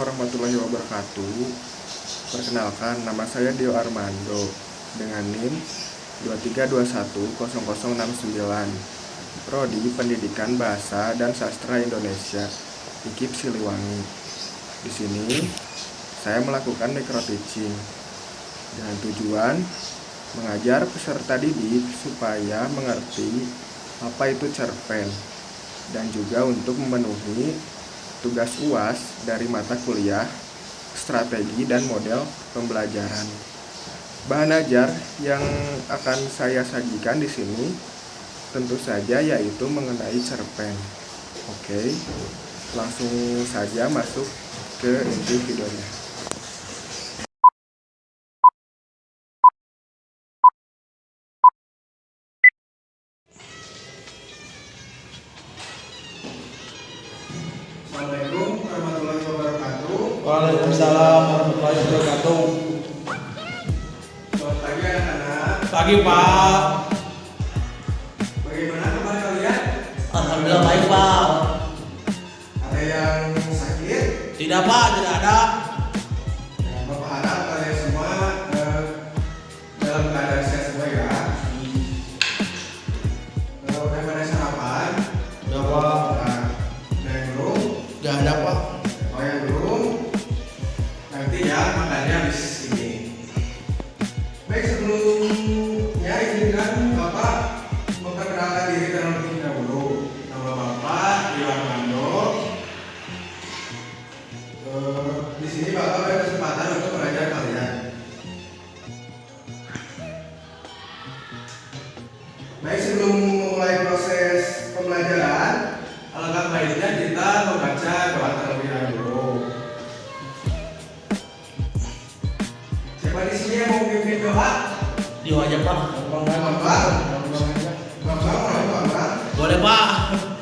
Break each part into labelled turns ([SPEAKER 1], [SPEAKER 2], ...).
[SPEAKER 1] warahmatullahi wabarakatuh. Perkenalkan, nama saya Dio Armando dengan NIM 23210069, Prodi Pendidikan Bahasa dan Sastra Indonesia, IKIP Siliwangi. Di sini saya melakukan micro teaching dengan tujuan mengajar peserta didik supaya mengerti apa itu cerpen dan juga untuk memenuhi tugas UAS dari mata kuliah strategi dan model pembelajaran. Bahan ajar yang akan saya sajikan di sini tentu saja yaitu mengenai cerpen. Oke, langsung saja masuk ke inti videonya. Assalamualaikum warahmatullahi wabarakatuh.
[SPEAKER 2] Waalaikumsalam warahmatullahi wabarakatuh.
[SPEAKER 1] Selamat pagi anak-anak.
[SPEAKER 2] Pagi Pak.
[SPEAKER 1] Bagaimana kabar kalian?
[SPEAKER 2] Alhamdulillah baik Pak.
[SPEAKER 1] Ada yang sakit?
[SPEAKER 2] Tidak Pak, tidak ada.
[SPEAKER 1] Bapak harap kalian semua dalam keadaan sehat semua ya. Udah pada sarapan?
[SPEAKER 2] Tidak Pak.
[SPEAKER 1] Nah, ada yang belum?
[SPEAKER 2] Tidak ada Pak.
[SPEAKER 1] Oh yang belum? Nanti ya makannya habis ini. Baik, sebelumnya izinkan Bapak memperkenalkan diri terlebih dahulu. Nama Bapak Dio Armando. Di sini Bapak berkesempatan untuk mengajar kalian. Baik, sebelum memulai proses pembelajaran, alangkah baiknya kita membaca doa terlebih dahulu. Siapa di sini yang mau memimpin doa?
[SPEAKER 2] Dio aja Pak.
[SPEAKER 1] Bapak mau Bapak?
[SPEAKER 2] Boleh Pak.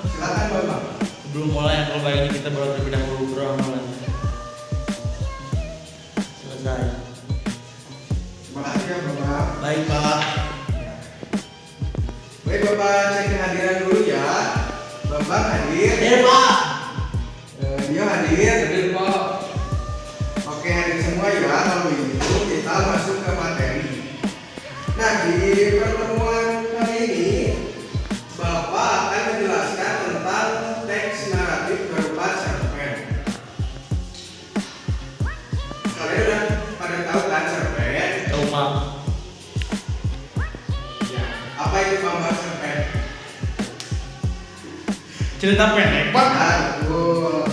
[SPEAKER 1] Silakan Bapak.
[SPEAKER 2] Sebelum mulai kalau baik ini kita baru terlebih dahulu beramalan. Selesai.
[SPEAKER 1] Terima kasih ya Bapak.
[SPEAKER 2] Baik Pak.
[SPEAKER 1] Baik Bapak, cek kehadiran dulu ya. Bapak hadir.
[SPEAKER 2] Hadir Pak.
[SPEAKER 1] Dia hadir.
[SPEAKER 2] Hadir Pak.
[SPEAKER 1] Oke, hadir semua ya. Kalau itu kita masuk ke materi. Nah, di pertemuan kali ini Bapak akan menjelaskan tentang teks naratif berupa cerpen. Kalian udah pada tahu kan cerpen?
[SPEAKER 2] Tahu Pak.
[SPEAKER 1] Ya. Apa itu gambar cerpen?
[SPEAKER 2] Cerita pendek Pak.
[SPEAKER 1] Betul.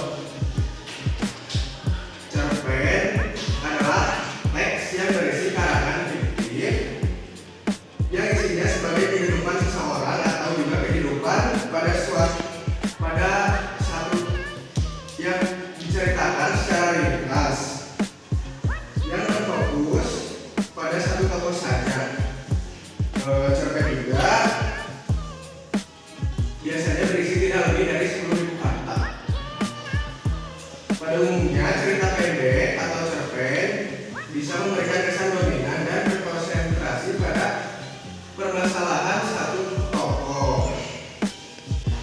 [SPEAKER 1] Cerpen adalah teks yang berisi karangan fiktif yang isinya sebagai kehidupan seseorang atau juga kehidupan pada satu yang diceritakan secara ringkas yang berfokus pada satu tokoh saja. Cerpen juga biasanya berisi tidak lebih dari 10.000 kata. Pada umumnya cerita pendek atau cerpen bisa memberikan kesan dominan dan berkonsentrasi pada permasalahan satu tokoh.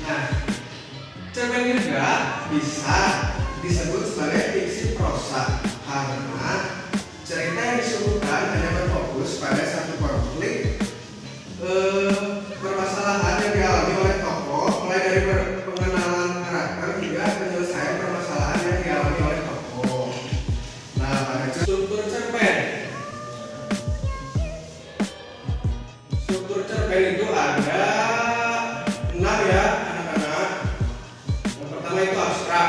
[SPEAKER 1] Nah, cerpen juga bisa disebut sebagai fiksi prosa karena cerita yang disuguhkan hanya berfokus pada satu konflik permasalahan yang dialami oleh tokoh, mulai dari pengenalan karakter hingga penyelesaian permasalahan yang dialami oleh tokoh. Nah, pada struktur cerpen. Struktur cerpen itu ada 6 ya, anak-anak. Yang pertama itu abstrak.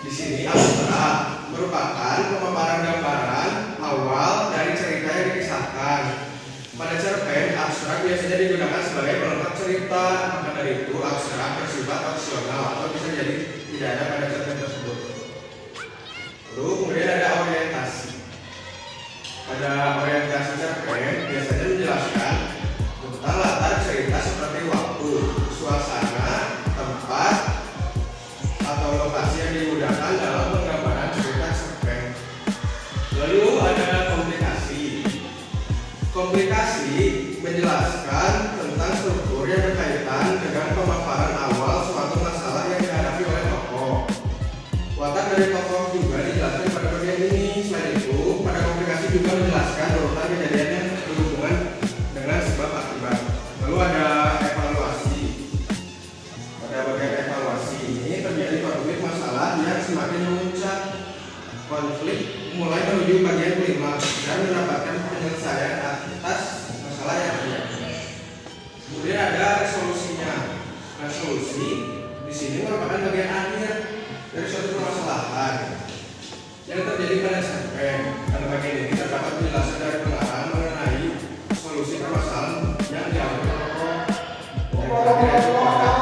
[SPEAKER 1] Di sini abstrak merupakan pemaparan gambaran awal dari cerita yang dikisahkan. Pada cerpen, abstrak biasanya digunakan sebagai pelengkap cerita. Maka dari itu, abstrak bersifat opsional atau bisa jadi tidak ada pada cerpen tersebut. Lalu kemudian ada orientasi. Pada orientasi cerpen biasanya menjelaskan tentang latar cerita seperti waktu, suasana, tempat, atau lokasi yang digunakan dalam penggambaran cerita cerpen. Lalu ada komplikasi. Komplikasi menjelaskan tentang struktur yang berkaitan dengan pemaparan awal suatu masalah yang dihadapi oleh tokoh. Watak dari tokoh juga dijelaskan pada bagian ini. Selain itu, pada komplikasi juga menjelaskan urutan kejadian yang berhubungan dengan sebab akibat. Lalu ada evaluasi. Pada bagian evaluasi ini terjadi konflik masalah yang semakin memuncak. Konflik mulai menuju bagian klimaks dan mendapatkan penyelesaian atas masalah yang ada. Kemudian ada resolusinya. Resolusi di sini merupakan bagian akhir dari suatu permasalahan yang terjadi pada cerpen. Pada bagian ini terdapat penjelasan dari pengarang mengenai solusi permasalahan yang dialami tokoh yang terakhir ada.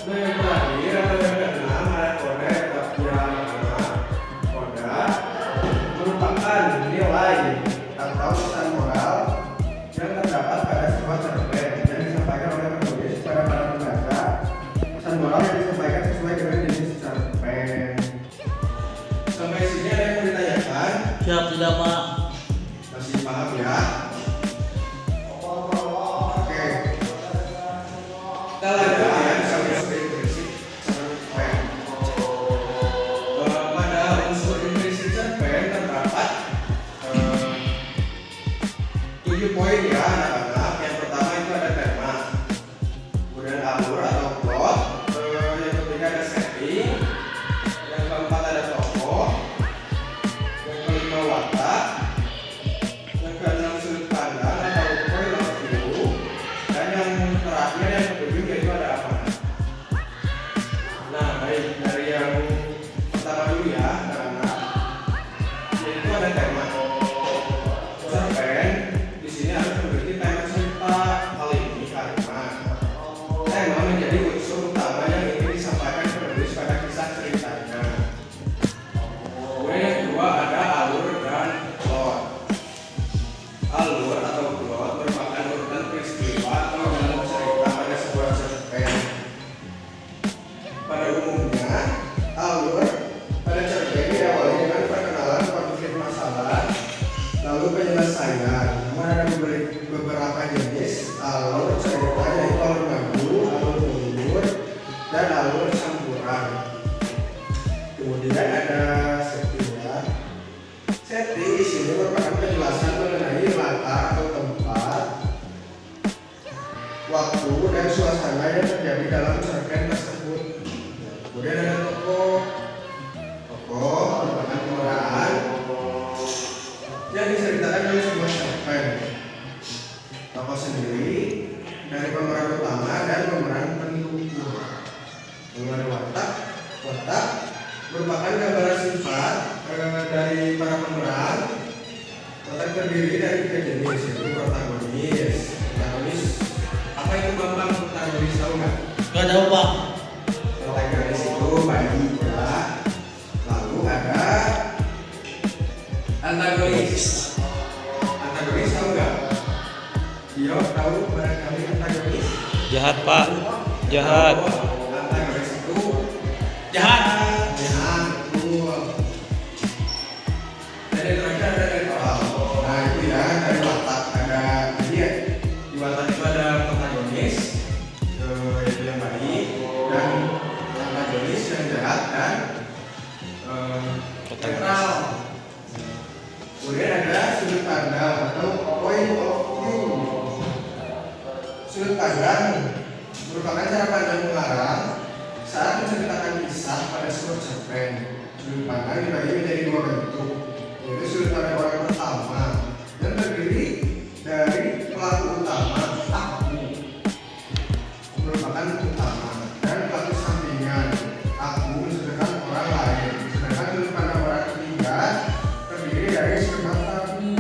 [SPEAKER 1] Yang terakhir atau yang keenam ada kode kode merupakan nilai atau pesan moral yang terdapat pada sebuah cerpen yang disampaikan oleh penulis kepada para pembaca. Pesan moral yang disampaikan sesuai dengan jenis cerpen. Sampai sini ada yang mau ditanyakan?
[SPEAKER 2] Siap, tidak Pak.
[SPEAKER 1] Masih paham ya? Oke. Kita lanjut ya sampai impresif cerpen. Pada unsur impresif cerpen terdapat 7 poin ya anak-anak. Yang pertama itu ada tema, kemudian alur atau plot, yang ketiga ada setting, yang keempat ada tokoh, yang kelima watak, yang keenam sudut pandang atau point of view, dan yang terakhir yang ketujuh yaitu ada amanat. Nah baik, dari yang pertama dulu ya anak-anak, yaitu ada tema. Cerpen di sini harus memiliki tema cerita, hal ini karena tema menjadi unsur utama yang ingin disampaikan penulis pada kisah ceritanya. Kemudian yang kedua ada alur dan plot. Alur atau plot merupakan urutan peristiwa atau dalam cerita pada sebuah cerpen. Pada umumnya, alur pada cerpen diawali dengan perkenalan konflik masalah, lalu penyelesaian. Namun ada beberapa jenis alur cerita, yaitu alur maju, alur mundur, dan alur campuran. Kemudian ada setting ya. Setting di sini merupakan penjelasan mengenai latar atau tempat, waktu, dan suasana yang terjadi dalam cerpen tersebut. Kemudian ada tokoh. Tokoh merupakan pemeran yang diceritakan dalam sebuah cerpen. Tokoh sendiri dari pemeran utama dan pemeran pendukung. Lalu ada watak. Watak merupakan gambaran sifat dari para pemeran. Watak terdiri dari 3 jenis, yaitu protagonis. Protagonis apa itu Bambang? Protagonis tahu nggak?
[SPEAKER 2] Nggak tahu Pak.
[SPEAKER 1] Protagonis itu bayi ya. Lalu ada antagonis. Antagonis tahu nggak? Dia tahu barangkali antagonis.
[SPEAKER 2] Jahat Pak. Jahat.
[SPEAKER 1] Antagonis itu
[SPEAKER 2] Jahat.
[SPEAKER 1] jahat, betul. Dan yang terakhir ada netral. Nah itu ya dari watak ada jadi di watak itu ada protagonis yaitu yang baik, dan antagonis yang jahat, dan netral. Kemudian ada sudut pandang atau point of view. Sudut pandang merupakan cara pandang pengarang saat menceritakan kisah pada sebuah cerpen. Sudut pandang dibagi menjadi 2 bentuk, yaitu sudut pandang orang pertama yang terdiri dari pelaku utama, aku, merupakan utama, dan pelaku sampingan, aku, menceritakan orang lain. Sedangkan sudut pandang orang ketiga terdiri dari segenap tabu,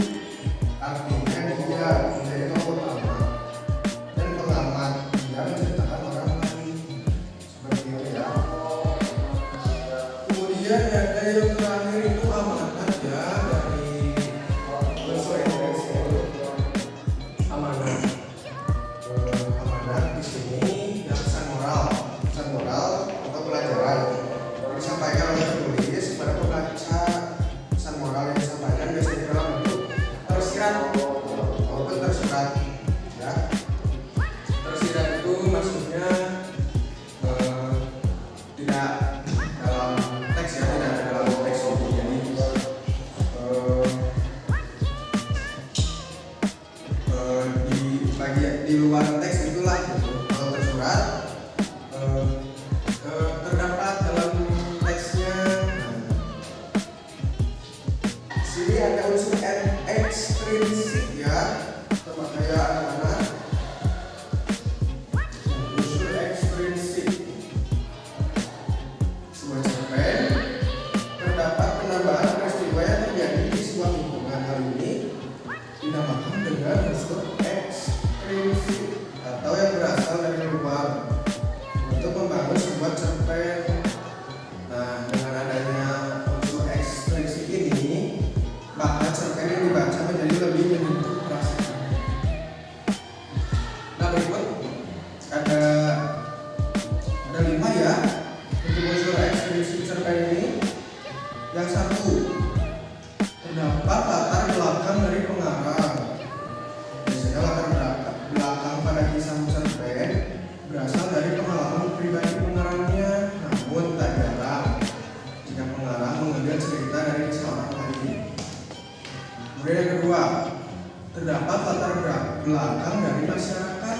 [SPEAKER 1] artinya dia menjadi tokoh utama, dan pengamat yang menceritakan orang lain. Seperti itu ya. Kemudian ada yang terakhir itu amanat ya, dari di luar teks itulah gitu. Kalau tersurat terdapat dalam teksnya. Di sini ada unsur ekstrinsik ya, terpakai anak-anak. Unsur ekstrinsik sebuah cerpen terdapat penambahan peristiwa yang terjadi di sebuah lingkungan. Hal ini dinamakan dengan unsur ekstrinsik atau yang berasal dari luar untuk membangun sebuah cerpen. Nah, dengan adanya unsur ekstrinsik ini, maka cerpen yang dibaca menjadi lebih menyentuh perasaan. Nah, berikut ada 5 ya untuk unsur ekstrinsik cerpen ini. Yang satu, terdapat latar belakang dari pengarang. Biasanya latar belakang pada kisah cerpen berasal dari pengalaman pribadi pengarangnya, namun tak jarang jika pengarang mengambil cerita dari kisah orang lain. Kemudian yang kedua, terdapat latar belakang dari masyarakat.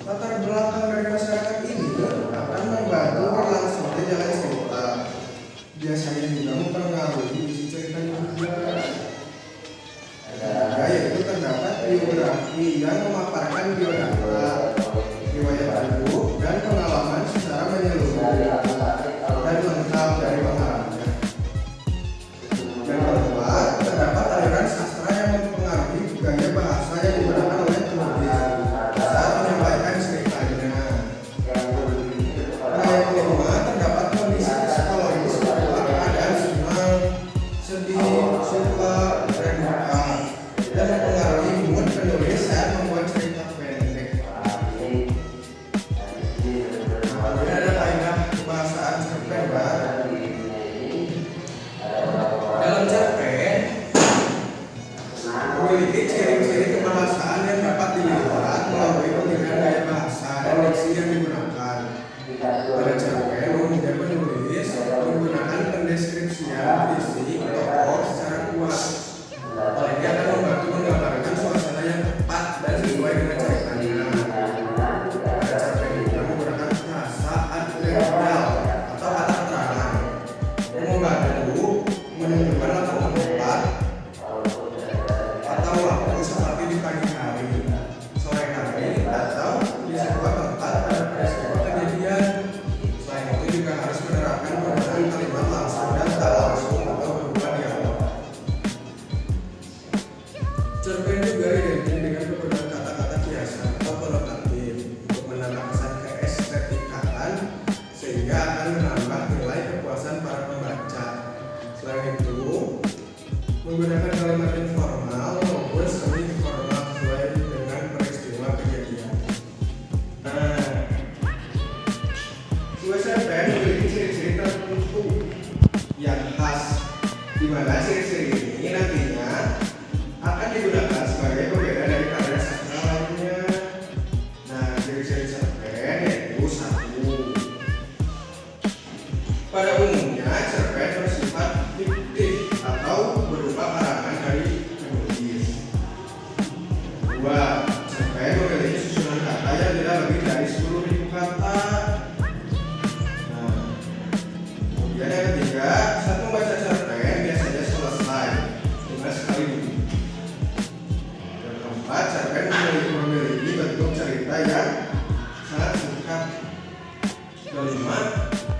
[SPEAKER 1] Latar belakang dari masyarakat ini akan membantu berlangsungnya jalan cerita. Biasanya juga mempengaruhi isi cerita juga. Yaitu terdapat biografi yang memaparkan biodata, riwayat hidup, dan pengalaman secara menyeluruh dan lengkap dari pengarangnya. Dan kedua, terdapat aliran sastra yang mempengaruhi gaya bahasa yang digunakan oleh penulis saat menyampaikan ceritanya. Nah, yang kelima, terdapat kondisi psikologis berupa keadaan senang, sedih, suka, dan duka yang mempengaruhi mood penulis saat membuat cerita pendek. Kemudian ada kaidah kebahasaan cerpen. Dalam cerpen memiliki ciri-ciri kebahasaan yang dapat dilihat melalui pemilihan gaya bahasa dan diksi yang digunakan. Pada cerpen umumnya penulis menggunakan pendeskripsian visi tokoh secara kuat. Hal ini akan membantu menggambarkan suasana yang tepat dan sesuai dengan ceritanya. Pada cerpen juga menggunakan frasa adverbial atau kata keterangan yang membantu menunjukkan latar tempat atau waktu seperti di pagi hari, sore hari, atau di sebuah tempat pada peristiwa kejadian. Selain itu juga harus menerapkan penggunaan kalimat langsung dan tak langsung atau berupa dialog. Cerpen juga identik dengan penggunaan kata-kata kiasan atau kolokatif untuk menambah kesan keestetikatan sehingga akan menambah nilai kepuasan para pembaca. Selain itu, menggunakan kalimat informal maupun semi formal sesuai dengan peristiwa kejadian. Nah, sebuah cerpen memiliki ciri-ciri tertentu yang khas, di mana ciri-ciri ini nantinya akan digunakan sebagai pembeda dari karya sastra lainnya. Nah, ciri-ciri cerpen yaitu satu, pada umumnya cerpen bersifat fiktif atau berupa karangan dari penulis. Dua, cerpen memiliki susunan kata yang tidak lebih dari 10.000 kata. Nah, kemudian yang ketiga, saat membaca cerpen biasanya selesai dengan sekali duduk. Yang keempat, cerpen memiliki bentuk cerita yang sangat singkat. Kelima,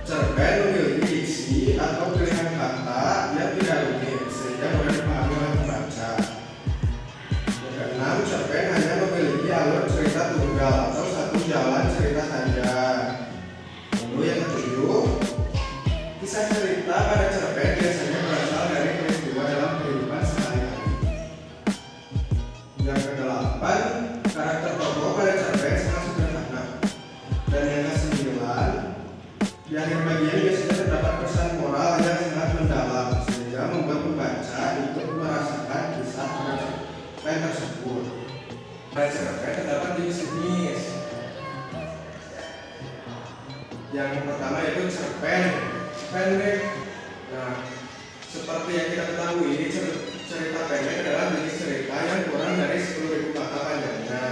[SPEAKER 1] cerpen memiliki diksi atau pilihan kata yang tidak rumit sehingga mudah dipahami oleh pembaca. Yang keenam, cerpen hanya memiliki alur cerita tunggal atau satu jalan cerita saja. Lalu yang ketujuh, kisah cerita pada cerpen biasanya berasal dari peristiwa dalam kehidupan sehari-hari. Yang kedelapan, karakter tokoh pada cerpen sangat sederhana. Dan yang kesembilan, di akhir bagian biasanya terdapat pesan moral yang sangat mendalam sehingga membuat pembaca ikut merasakan kisah cerpen tersebut. Pada cerpen terdapat jenis-jenis. Yang pertama yaitu cerpen pendek. Nah, seperti yang kita ketahui, cerita pendek adalah jenis cerita yang kurang dari 10.000 kata panjangnya.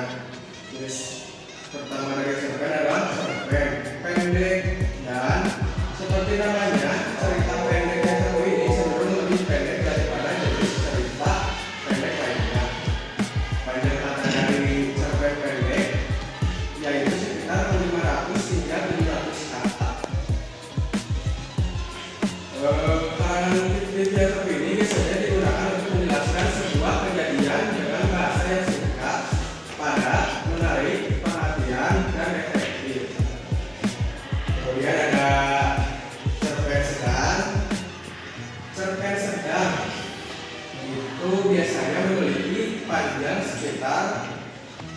[SPEAKER 1] biasanya memiliki panjang sekitar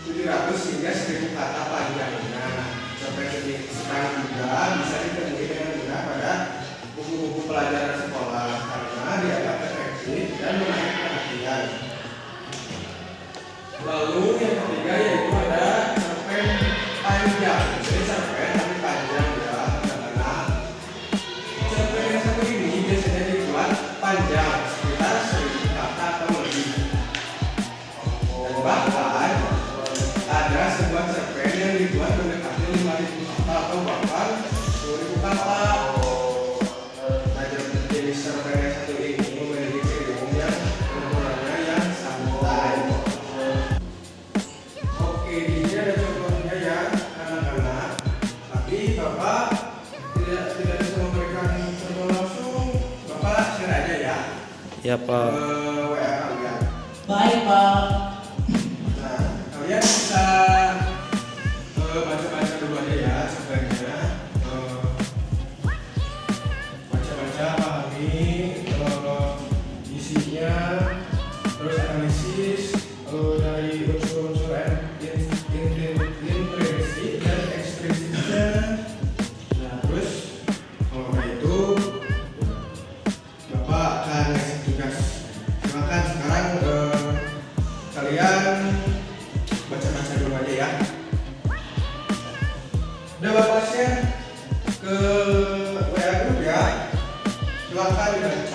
[SPEAKER 1] 700 hingga 1000 kata panjangnya. Cerpen sekarang juga bisa ditemui dengan mudah pada buku-buku pelajaran sekolah karena dianggap efektif dan menarik perhatian. Lalu yang ketiga yaitu ada cerpen panjang. Jadi cerpen tapi panjang ya, karena cerpen yang satu ini biasanya dibuat panjang sekitar 1000 kata atau lebih. Dan bahkan ada sebuah cerpen yang dibuat mendekati 5000 kata atau bahkan 10.000 kata. Nah, jenis cerpen yang satu ini memiliki ciri umum yang ukurannya yang santai. Oke, di sini ada contohnya ya anak-anak. Tapi Bapak tidak bisa memberikan contoh langsung. Bapak share aja ya.
[SPEAKER 2] Ya Pak.
[SPEAKER 1] WA kalian.
[SPEAKER 3] Baik, Pak.
[SPEAKER 1] Nah, kalian bisa baca-baca dulu aja ya cerpennya. Baca-baca, pahami isinya, terus analisis dari unsur-unsur intrinsik dan ekstrinsiknya. Nah, terus kalau kayak itu Bapak akan ngasih tugas. Silakan sekarang kalian baca-baca dulu aja ya. Udah Bapak share ke WA group ya. Silakan dibaca.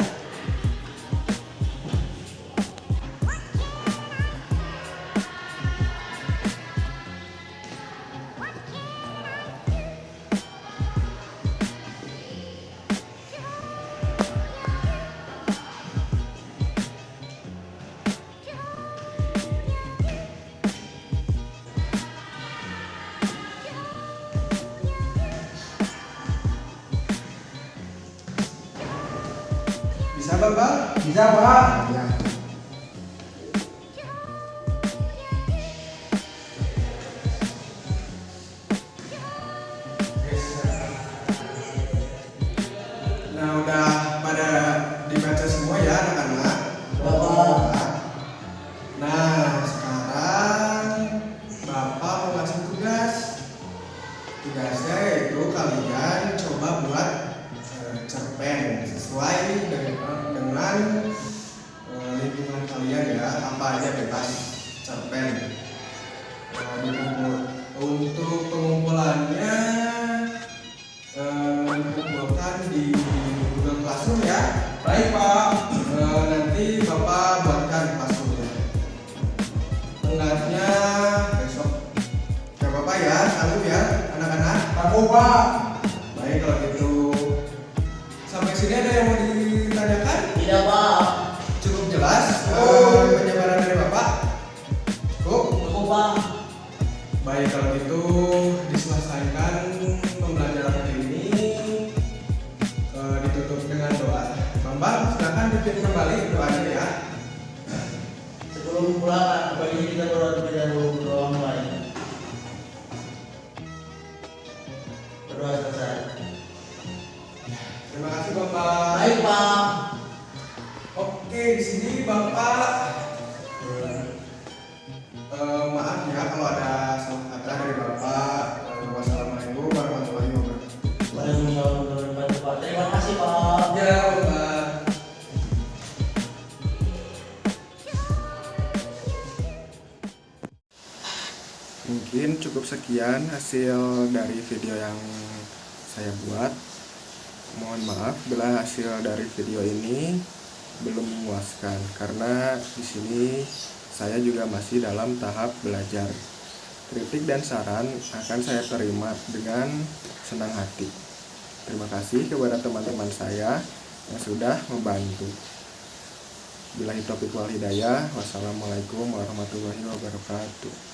[SPEAKER 1] Bisa Bapak?
[SPEAKER 3] Bisa, Pak.
[SPEAKER 1] Ya. Nah, udah pada dibaca semua ya anak-anak.
[SPEAKER 3] Bapak.
[SPEAKER 1] Nah, sekarang Bapak mau ngasih tugas. Tugasnya yaitu kalian coba buat cerpen sesuai dengan lingkungan kalian ya, apa aja bebas cerpen. Untuk pengumpulannya dikumpulkan di Google Classroom ya. Baik Pak. Nanti Bapak buatkan Classroomnya. Tenggatnya besok. Ya Bapak ya, salut ya anak-anak.
[SPEAKER 3] Aku, Pak.
[SPEAKER 1] Baik kalau gitu. Sampai sini ada yang mau ditanyakan?
[SPEAKER 3] Tidak, Pak.
[SPEAKER 1] Cukup jelas penjabaran dari Bapak? Cukup?
[SPEAKER 3] Aku, Pak.
[SPEAKER 1] Baik kalau gitu diselesaikan pembelajaran hari ini, ditutup dengan doa. Bambang silakan dipimpin kembali doanya ya.
[SPEAKER 3] Sebelum pulang, pagi ini kita berdoa terlebih dahulu berdoa mulai. Berdoa selesai.
[SPEAKER 1] Terima kasih Bapak.
[SPEAKER 3] Baik, Pak.
[SPEAKER 1] Oke, di sini Bapak maaf ya kalau ada salah kata dari Bapak. Wassalamualaikum warahmatullahi wabarakatuh.
[SPEAKER 3] Waalaikumsalam warahmatullahi wabarakatuh. Terima kasih, Pak.
[SPEAKER 1] Ya Bapak. Mungkin cukup sekian hasil dari video yang saya buat. Mohon maaf bila hasil dari video ini belum memuaskan karena di sini saya juga masih dalam tahap belajar. Kritik dan saran akan saya terima dengan senang hati. Terima kasih kepada teman-teman saya yang sudah membantu. Billahi taufiq wal hidayah. Wassalamualaikum warahmatullahi wabarakatuh.